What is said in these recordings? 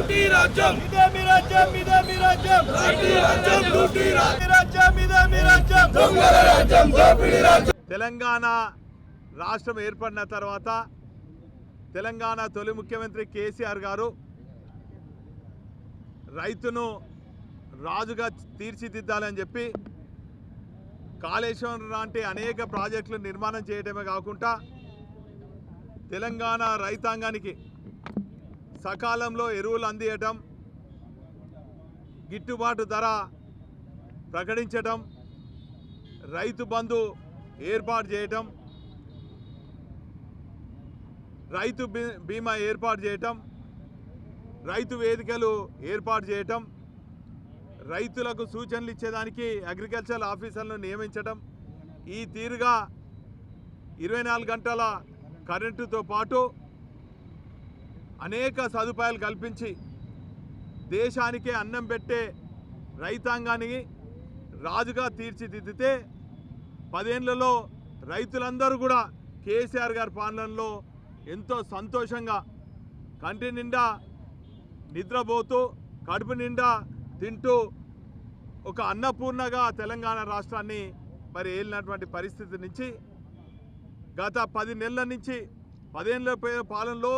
లాఠీ రాజ్యం ఇదే మీ రాజ్యం ఇదే మీ రాజ్యం లాఠీ రాజ్యం లూటీ రాజ్యం ఇదే మీ రాజ్యం దొంగల రాజ్యం దోపిడీ రాజ్యం. తెలంగాణ రాష్ట్రం ఏర్పడిన తర్వాత తెలంగాణ తొలి ముఖ్యమంత్రి కేసీఆర్ గారు రైతును రాజుగా తీర్చిదిద్దాలని చెప్పి కాళేశ్వరం లాంటి అనేక ప్రాజెక్టులు నిర్మాణం చేయడమే కాకుండా తెలంగాణ రైతాంగానికి సకాలంలో ఎరువులు అందించడం, గిట్టుబాటు ధర ప్రకటించడం, రైతు బంధు ఏర్పాటు చేయటం, రైతు బీమా ఏర్పాటు చేయటం, రైతు వేదికలు ఏర్పాటు చేయటం, రైతులకు సూచనలు ఇచ్చేదానికి అగ్రికల్చర్ ఆఫీసర్లను నియమించడం, ఈ తీరుగా 24 గంటల కరెంటుతో పాటు అనేక సదుపాయాలు కల్పించి దేశానికే అన్నం పెట్టే రైతాంగానికి రాజుగా తీర్చిదిద్దితే 10 ఏళ్లలో రైతులందరూ కూడా కేసీఆర్ గారి పాలనలో ఎంతో సంతోషంగా కంటి నిండా నిద్రపోతూ కడుపు నిండా తింటూ ఒక అన్నపూర్ణగా తెలంగాణ రాష్ట్రాన్ని మరి ఏలినటువంటి పరిస్థితి నుంచి గత 10 నెలల నుంచి 10 ఏళ్ల పాలనలో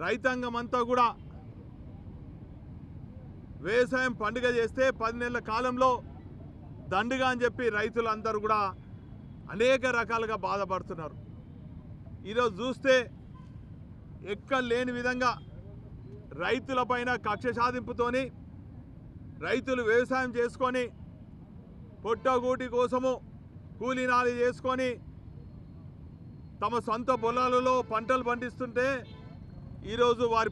రైతాంగం అంతా కూడా వ్యవసాయం పండుగ చేస్తే 10 నెలల కాలంలో దండుగా అని చెప్పి రైతులందరూ కూడా అనేక రకాలుగా బాధపడుతున్నారు. ఈరోజు చూస్తే ఎక్కడ లేని విధంగా రైతులపైన కక్ష సాధింపుతోని రైతులు వ్యవసాయం చేసుకొని పొట్టగూటి కోసము కూలీనాలి చేసుకొని తమ సొంత పొలాలలో పంటలు పండిస్తుంటే ఈరోజు వారి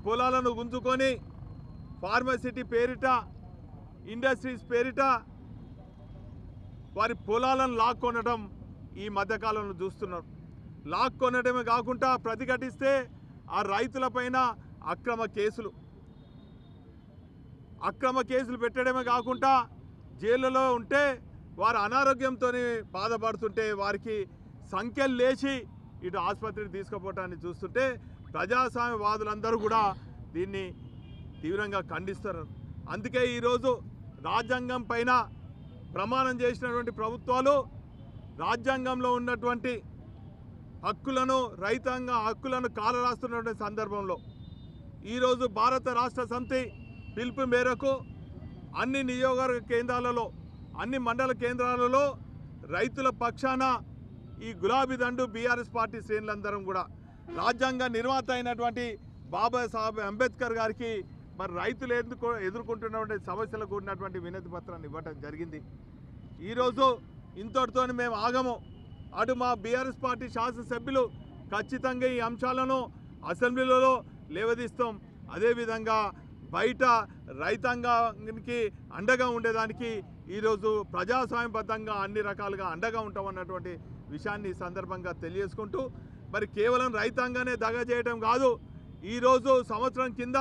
పొలాలను గుంజుకొని ఫార్మసిటీ పేరిట, ఇండస్ట్రీస్ పేరిట వారి పొలాలను లాక్కొనడం ఈ మధ్యకాలంలో చూస్తున్నారు. లాక్కొనడమే కాకుండా ప్రతిఘటిస్తే ఆ రైతులపైన అక్రమ కేసులు పెట్టడమే కాకుండా జైళ్ళలో ఉంటే వారు అనారోగ్యంతో బాధపడుతుంటే వారికి సంఖ్యలు లేచి ఇటు ఆసుపత్రికి తీసుకుపోవటాన్ని చూస్తుంటే ప్రజాస్వామ్యవాదులందరూ కూడా దీన్ని తీవ్రంగా ఖండిస్తారు. అందుకే ఈరోజు రాజ్యాంగం పైన ప్రమాణం చేసినటువంటి ప్రభుత్వాలు రాజ్యాంగంలో ఉన్నటువంటి హక్కులను, రైతాంగ హక్కులను కాలరాస్తున్నటువంటి సందర్భంలో ఈరోజు భారత రాష్ట్ర సమితి పిలుపు మేరకు అన్ని నియోజకవర్గ కేంద్రాలలో, అన్ని మండల కేంద్రాలలో రైతుల పక్షాన ఈ గులాబీ దండు బీఆర్ఎస్ పార్టీ శ్రేణులందరం కూడా రాజ్యాంగ నిర్మాత అయినటువంటి బాబాసాహెబ్ అంబేద్కర్ గారికి మరి రైతులు ఎదుర్కొంటున్నటువంటి సమస్యలకు కూడినటువంటి వినతి పత్రాన్ని ఇవ్వడం జరిగింది. ఈరోజు ఇంతటితో మేము ఆగము. అటు మా బీఆర్ఎస్ పార్టీ శాసనసభ్యులు ఖచ్చితంగా ఈ అంశాలను అసెంబ్లీలో లేవదీస్తాం. అదేవిధంగా బయట రైతాంగానికి అండగా ఉండేదానికి ఈరోజు ప్రజాస్వామ్యబద్ధంగా అన్ని రకాలుగా అండగా ఉంటామన్నటువంటి విషయాన్ని ఈ సందర్భంగా తెలియజేసుకుంటూ మరి కేవలం రైతాంగానే దగా చేయడం కాదు, ఈరోజు సంవత్సరం కింద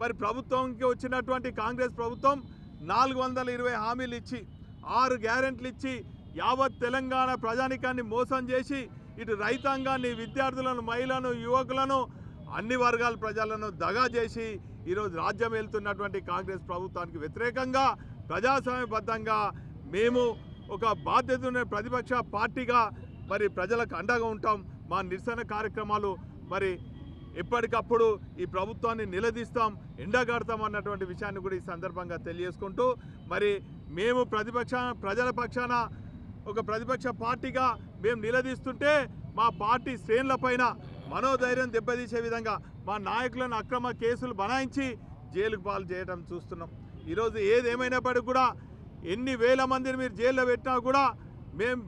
మరి ప్రభుత్వంకి వచ్చినటువంటి కాంగ్రెస్ ప్రభుత్వం 420 హామీలు ఇచ్చి 6 గ్యారెంటీలు ఇచ్చి యావత్ తెలంగాణ ప్రజానికాన్ని మోసం చేసి ఇటు రైతాంగాన్ని, విద్యార్థులను, మహిళలను, యువకులను, అన్ని వర్గాల ప్రజలను దగా చేసి ఈరోజు రాజ్యం వెళ్తున్నటువంటి కాంగ్రెస్ ప్రభుత్వానికి వ్యతిరేకంగా ప్రజాస్వామ్యబద్ధంగా మేము ఒక బాధ్యత ఉన్న ప్రతిపక్ష పార్టీగా మరి ప్రజలకు అండగా ఉంటాం. మా నిరసన కార్యక్రమాలు మరి ఎప్పటికప్పుడు ఈ ప్రభుత్వాన్ని నిలదీస్తాం, ఎండగడతాం అన్నటువంటి విషయాన్ని కూడా ఈ సందర్భంగా తెలియజేసుకుంటూ మరి మేము ప్రజల పక్షాన ఒక ప్రతిపక్ష పార్టీగా మేము నిలదీస్తుంటే మా పార్టీ శ్రేణులపైన మనోధైర్యం దెబ్బతీసే విధంగా మా నాయకులను అక్రమ కేసులు బనాయించి జైలుకు పాలు చేయడం చూస్తున్నాం. ఈరోజు ఏదేమైనప్పటికీ కూడా ఎన్ని వేల మందిని మీరు జైల్లో పెట్టినా కూడా మేము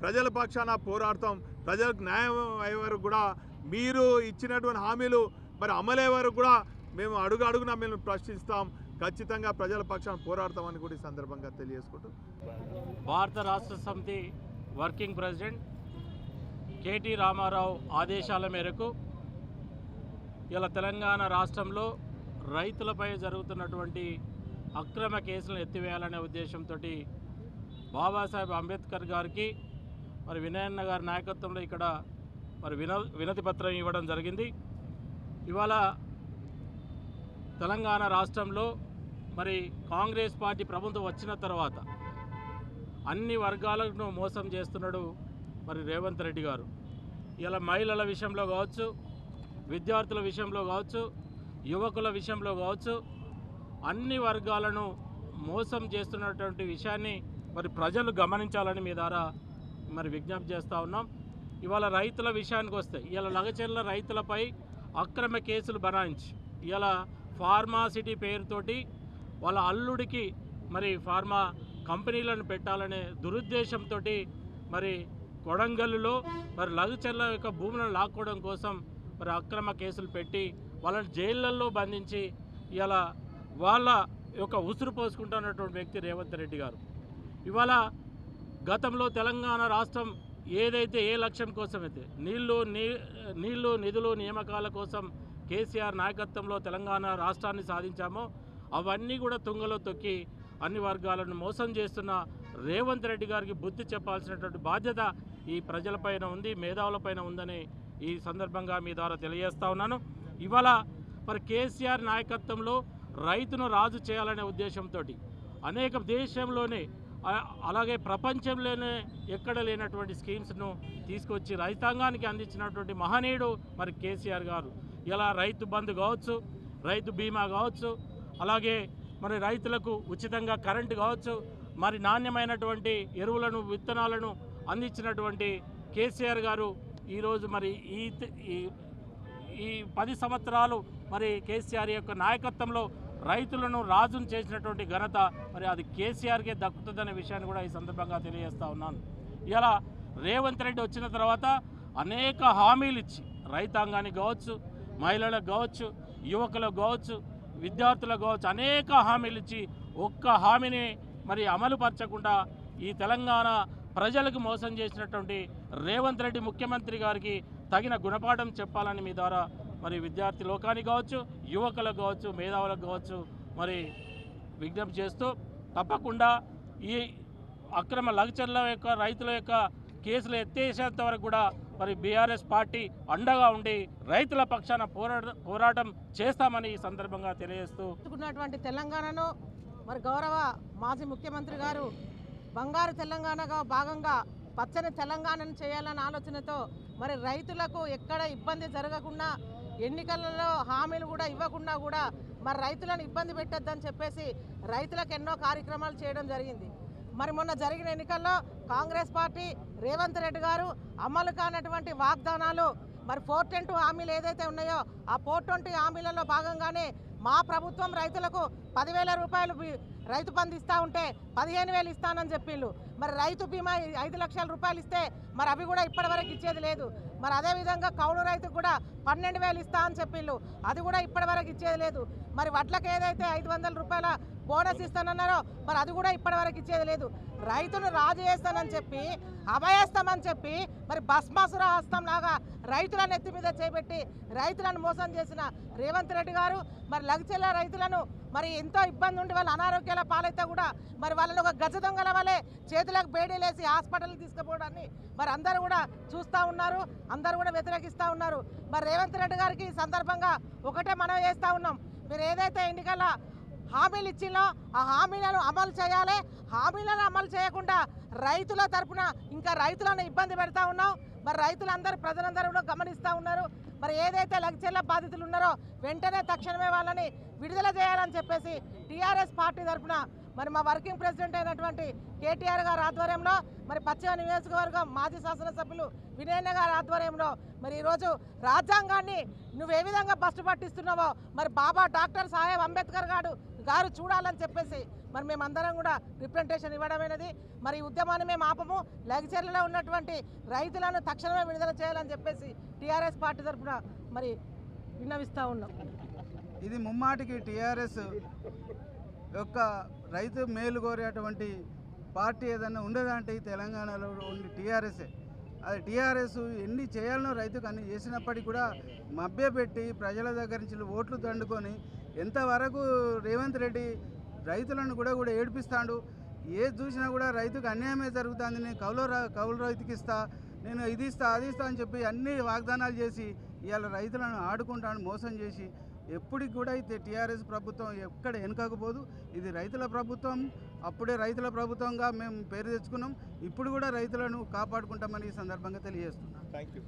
ప్రజల పక్షాన పోరాడతాం. ప్రజలకు న్యాయం అయ్యే వరకు కూడా మీరు ఇచ్చినటువంటి హామీలు మరి అమలయ్యే వరకు కూడా మేము అడుగున మేము ప్రశ్నిస్తాం. ఖచ్చితంగా ప్రజల పక్షాన పోరాడతామని కూడా ఈ సందర్భంగా తెలియజేసుకుంటూ భారత రాష్ట్ర సమితి వర్కింగ్ ప్రెసిడెంట్ కేటీ రామారావు ఆదేశాల మేరకు ఇలా తెలంగాణ రాష్ట్రంలో రైతులపై జరుగుతున్నటువంటి అక్రమ కేసులను ఎత్తివేయాలనే ఉద్దేశంతో బాబాసాహెబ్ అంబేద్కర్ గారికి మరి వినయన్న గారి నాయకత్వంలో ఇక్కడ మరి వినతి పత్రం ఇవ్వడం జరిగింది. ఇవాళ తెలంగాణ రాష్ట్రంలో మరి కాంగ్రెస్ పార్టీ ప్రభుత్వం వచ్చిన తర్వాత అన్ని వర్గాలను మోసం చేస్తున్నాడు మరి రేవంత్ రెడ్డి గారు. ఇలా మహిళల విషయంలో కావచ్చు, విద్యార్థుల విషయంలో కావచ్చు, యువకుల విషయంలో కావచ్చు, అన్ని వర్గాలను మోసం చేస్తున్నటువంటి విషయాన్ని మరి ప్రజలు గమనించాలని మీ ద్వారా మరి విజ్ఞప్తి చేస్తూ ఉన్నాం. ఇవాళ రైతుల విషయానికి వస్తే ఇలా లగచెర్ల రైతులపై అక్రమ కేసులు బనాయించి ఇలా ఫార్మాసిటీ పేరుతోటి వాళ్ళ అల్లుడికి మరి ఫార్మా కంపెనీలను పెట్టాలనే దురుద్దేశంతో మరి కొడంగల్లులో మరి లగచెర్ల యొక్క భూములను లాక్కోవడం కోసం మరి అక్రమ కేసులు పెట్టి వాళ్ళని జైళ్ళల్లో బంధించి ఇలా వాళ్ళ యొక్క ఉసురు పోసుకుంటున్నటువంటి వ్యక్తి రేవంత్ రెడ్డి గారు. ఇవాళ గతంలో తెలంగాణ రాష్ట్రం ఏదైతే ఏ లక్ష్యం కోసమైతే నీళ్లు నిధులు నియామకాల కోసం కేసీఆర్ నాయకత్వంలో తెలంగాణ రాష్ట్రాన్ని సాధించామో అవన్నీ కూడా తుంగలో తొక్కి అన్ని వర్గాలను మోసం చేస్తున్న రేవంత్ రెడ్డి గారికి బుద్ధి చెప్పాల్సినటువంటి బాధ్యత ఈ ప్రజలపైన ఉంది, మేధావులపైన ఉందని ఈ సందర్భంగా మీ ద్వారా తెలియజేస్తా ఉన్నాను. ఇవాళ మరి కేసీఆర్ నాయకత్వంలో రైతును రాజు చేయాలనే ఉద్దేశంతో అనేక దేశంలోనే అలాగే ప్రపంచంలోనే ఎక్కడ లేనటువంటి స్కీమ్స్ను తీసుకొచ్చి రైతాంగానికి అందించినటువంటి మహనీయుడు మరి కేసీఆర్ గారు. ఇలా రైతు బంధు కావచ్చు, రైతు బీమా కావచ్చు, అలాగే మరి రైతులకు ఉచితంగా కరెంటు కావచ్చు, మరి నాణ్యమైనటువంటి ఎరువులను విత్తనాలను అందించినటువంటి కేసీఆర్ గారు ఈరోజు మరి ఈ 10 సంవత్సరాలు మరి కేసీఆర్ యొక్క నాయకత్వంలో రైతులను రాజును చేసినటువంటి ఘనత మరి అది కేసీఆర్కే దక్కుతుందనే విషయాన్ని కూడా ఈ సందర్భంగా తెలియజేస్తా ఉన్నాను. ఇలా రేవంత్ రెడ్డి వచ్చిన తర్వాత అనేక హామీలు ఇచ్చి రైతాంగానికి కావచ్చు, మహిళలకు కావచ్చు, యువకులకు కావచ్చు, విద్యార్థులకు కావచ్చు అనేక హామీలు ఇచ్చి ఒక్క హామీని మరి అమలుపరచకుండా ఈ తెలంగాణ ప్రజలకు మోసం చేసినటువంటి రేవంత్ రెడ్డి ముఖ్యమంత్రి గారికి తగిన గుణపాఠం చెప్పాలని మీ ద్వారా మరి విద్యార్థి లోకానికి కావచ్చు, యువకులకు కావచ్చు, మేధావులకు కావచ్చు మరి విజ్ఞప్తి చేస్తూ తప్పకుండా ఈ అక్రమ లగచెర్ల యొక్క రైతుల యొక్క కేసులు ఎత్తేసేంత వరకు కూడా మరి బీఆర్ఎస్ పార్టీ అండగా ఉండి రైతుల పక్షాన పోరాటం చేస్తామని ఈ సందర్భంగా తెలియజేస్తూ తెలంగాణను మరి గౌరవ మాజీ ముఖ్యమంత్రి గారు బంగారు తెలంగాణగా భాగంగా పచ్చని తెలంగాణను చేయాలన్న ఆలోచనతో మరి రైతులకు ఎక్కడ ఇబ్బంది జరగకుండా ఎన్నికలలో హామీలు కూడా ఇవ్వకుండా కూడా మరి రైతులను ఇబ్బంది పెట్టొద్దని చెప్పేసి రైతులకు ఎన్నో కార్యక్రమాలు చేయడం జరిగింది. మరి మొన్న జరిగిన ఎన్నికల్లో కాంగ్రెస్ పార్టీ రేవంత్ రెడ్డి గారు అమలు కానటువంటి వాగ్దానాలు మరి 420 హామీలు ఏదైతే ఉన్నాయో ఆ 420 హామీలలో భాగంగానే మా ప్రభుత్వం రైతులకు 10,000 రూపాయలు రైతు బంధు ఇస్తూ ఉంటే 15,000 ఇస్తానని చెప్పిండు. మరి రైతు బీమా 5 లక్షల రూపాయలు ఇస్తే మరి అవి కూడా ఇప్పటివరకు ఇచ్చేది లేదు. మరి అదేవిధంగా కౌలు రైతుకు కూడా 12,000 ఇస్తా అని చెప్పిండు, అది కూడా ఇప్పటివరకు ఇచ్చేది లేదు. మరి వడ్లకు ఏదైతే 500 రూపాయల బోనస్ ఇస్తానన్నారో మరి అది కూడా ఇప్పటివరకు ఇచ్చేది లేదు. రైతును రాజు చేస్తానని చెప్పి అభయస్తామని చెప్పి మరి భస్మాసుర హస్తం లాగా రైతులను ఎత్తి మీద చేపెట్టి రైతులను మోసం చేసిన రేవంత్ రెడ్డి గారు మరి లగచెర్ల రైతులను మరి ఎంతో ఇబ్బంది ఉండి వాళ్ళ అనారోగ్యాల పాలైతే కూడా మరి వాళ్ళని ఒక గజ దొంగల వల్లే చేతులకు బేడీలేసి హాస్పిటల్కి తీసుకుపోవడాన్ని మరి అందరూ కూడా చూస్తూ ఉన్నారు, అందరూ కూడా వ్యతిరేకిస్తూ ఉన్నారు. మరి రేవంత్ రెడ్డి గారికి ఈ సందర్భంగా ఒకటే మనం చేస్తూ ఉన్నాం, మీరు ఏదైతే ఎన్నికల హామీలు ఇచ్చిందో ఆ హామీలను అమలు చేయాలి. హామీలను అమలు చేయకుండా రైతుల తరపున ఇంకా రైతులను ఇబ్బంది పెడతా ఉన్నాం. మరి రైతులందరూ ప్రజలందరూ కూడా గమనిస్తూ ఉన్నారు. మరి ఏదైతే లగచెర్ల బాధితులు ఉన్నారో వెంటనే తక్షణమే వాళ్ళని విడుదల చేయాలని చెప్పేసి టీఆర్ఎస్ పార్టీ తరఫున మరి మా వర్కింగ్ ప్రెసిడెంట్ అయినటువంటి కేటీఆర్ గారి ఆధ్వర్యంలో మరి పశ్చిమ నియోజకవర్గం మాజీ శాసనసభ్యులు వినయన్న గారి ఆధ్వర్యంలో మరి ఈరోజు రాజ్యాంగాన్ని నువ్వు ఏ విధంగా బస్టు పట్టిస్తున్నావో మరి బాబా డాక్టర్ సాహెబ్ అంబేద్కర్ గారు చూడాలని చెప్పేసి మరి మేమందరం కూడా రిప్రజెంటేషన్ ఇవ్వడమైనది. మరి ఈ ఉద్యమాన్ని మేము ఆపము, లగచెర్లలో ఉన్నటువంటి రైతులను తక్షణమే విడుదల చేయాలని చెప్పేసి టీఆర్ఎస్ పార్టీ తరఫున మరి విన్నవిస్తూ ఉన్నాం. ఇది ముమ్మాటికి టీఆర్ఎస్ యొక్క రైతు మేలు కోరేటువంటి పార్టీ ఏదైనా ఉండదంటే ఈ తెలంగాణలో ఉండి టీఆర్ఎస్ఏ. అది టీఆర్ఎస్ ఎన్ని చేయాలనో రైతుకు అన్ని చేసినప్పటికీ కూడా మభ్యపెట్టి ప్రజల దగ్గర నుంచి ఓట్లు దండుకొని ఎంతవరకు రేవంత్ రెడ్డి రైతులను కూడా ఏడిపిస్తాడు. ఏది చూసినా కూడా రైతుకు అన్యాయమే జరుగుతుంది. నేను కౌలు రైతుకి ఇస్తా, నేను ఇది ఇస్తా అది ఇస్తా అని చెప్పి అన్ని వాగ్దానాలు చేసి ఇవాళ రైతులను ఆడుకుంటాను మోసం చేసి ఎప్పటికి కూడా అయితే టీఆర్ఎస్ ప్రభుత్వం ఎక్కడ వెనుకకపోదు. ఇది రైతుల ప్రభుత్వం, అప్పుడే రైతుల ప్రభుత్వంగా మేము పేరు తెచ్చుకున్నాం. ఇప్పుడు కూడా రైతులను కాపాడుకుంటామని ఈ సందర్భంగా తెలియజేస్తున్నాం. Thank you.